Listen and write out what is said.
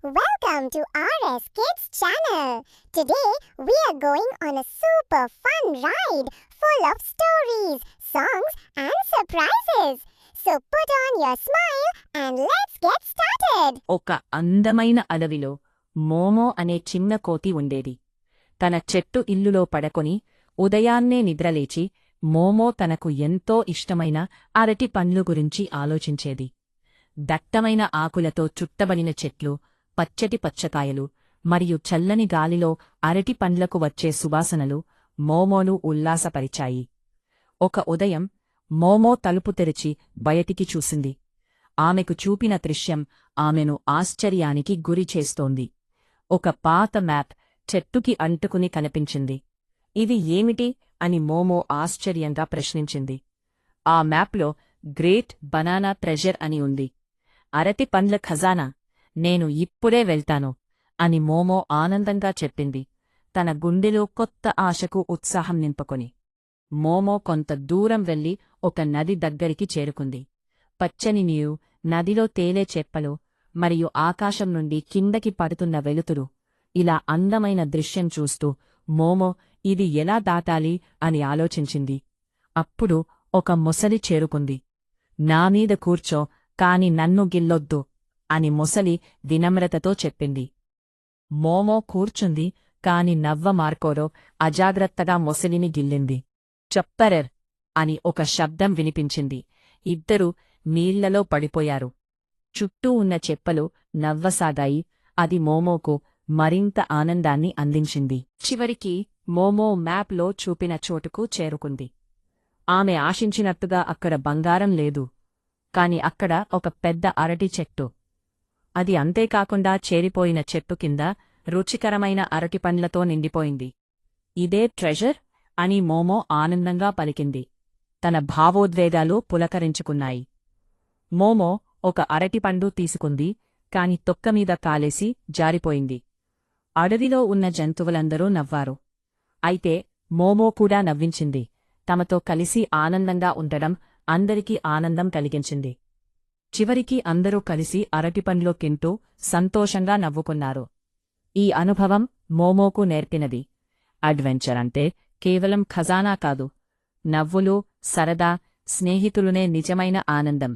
welcome to RS Kids channel. Today we are going on a super fun ride full of stories, songs and surprises. So put on your smile and let's get started. ఒక అందమైన అడవిలో మోమో అనే చిన్న కోతి ఉండేది. తన చెట్టు ఇల్లులో పడకొని ఉదయాన్నే నిద్రలేచి మోమో తనకు ఎంతో ఇష్టమైన అరటి పండ్లు గురించి ఆలోచించేది. దట్టమైన ఆకులతో చుట్టబడిన చెట్లు, పచ్చటి పచ్చకాయలు మరియు చల్లని గాలిలో అరటి పండ్లకు వచ్చే సువాసనలు మోమోను ఉల్లాసపరిచాయి. ఒక ఉదయం మోమో తలుపు తెరిచి బయటికి చూసింది. ఆమెకు చూపిన దృశ్యం ఆమెను ఆశ్చర్యానికి గురిచేస్తోంది. ఒక పాత మ్యాప్ చెట్టుకి అంటుకుని కనిపించింది. ఇది ఏమిటి అని మోమో ఆశ్చర్యంగా ప్రశ్నించింది. ఆ మ్యాప్లో గ్రేట్ బనానా ట్రెజర్ అని ఉంది. అరటి పండ్ల ఖజానా. నేను ఇప్పుడే వెళ్తాను అని మోమో ఆనందంగా చెప్పింది, తన గుండెలో కొత్త ఆశకు ఉత్సాహం నింపుకొని. మోమో కొంత దూరం వెళ్లి ఒక నది దగ్గరికి చేరుకుంది. పచ్చని నీరు, నదిలో తేలే చేపలు మరియు ఆకాశం నుండి కిందకి పడుతున్న వెలుతురు. ఇలా అందమైన దృశ్యం చూస్తూ మోమో ఇది ఎలా దాటాలి అని ఆలోచించింది. అప్పుడు ఒక మొసలి చేరుకుంది. నామీద కూర్చో, కాని నన్ను గిల్లొద్దు అని మొసలి వినమ్రతతో చెప్పింది. మోమో కూర్చుంది, కాని నవ్వ మార్కోరో అజాగ్రత్తగా మొసలిని గిల్లింది. చప్పరెర్ అని ఒక శబ్దం వినిపించింది. ఇద్దరూ నీళ్లలో పడిపోయారు. చుట్టూ ఉన్న చెప్పలు నవ్వసాగాయి. అది మోమోకు మరింత ఆనందాన్ని అందించింది. చివరికి మోమో మ్యాప్లో చూపిన చోటుకు చేరుకుంది. ఆమె ఆశించినట్టుగా అక్కడ బంగారం లేదు, కాని అక్కడ ఒక పెద్ద అరటి చెట్టు. అది అంతేకాకుండా చేరిపోయిన చెట్టు కింద రుచికరమైన అరటిపండ్లతో నిండిపోయింది. ఇదే ట్రెజర్ అని మోమో ఆనందంగా పలికింది. తన భావోద్వేగాలు పులకరించుకున్నాయి. మోమో ఒక అరటిపండు తీసుకుంది, కాని తొక్కమీద కాలేసి జారిపోయింది. అడవిలో ఉన్న జంతువులందరూ నవ్వారు. అయితే మోమో కూడా నవ్వించింది. తమతో కలిసి ఆనందంగా ఉండడం అందరికీ ఆనందం కలిగించింది. చివరికి అందరూ కలిసి అరటిపండ్లో తింటూ సంతోషంగా నవ్వుకున్నారు. ఈ అనుభవం మోమోకు నేర్పినది, అడ్వెంచర్ అంటే కేవలం ఖజానా కాదు, నవ్వులు, సరదా, స్నేహితులునే నిజమైన ఆనందం.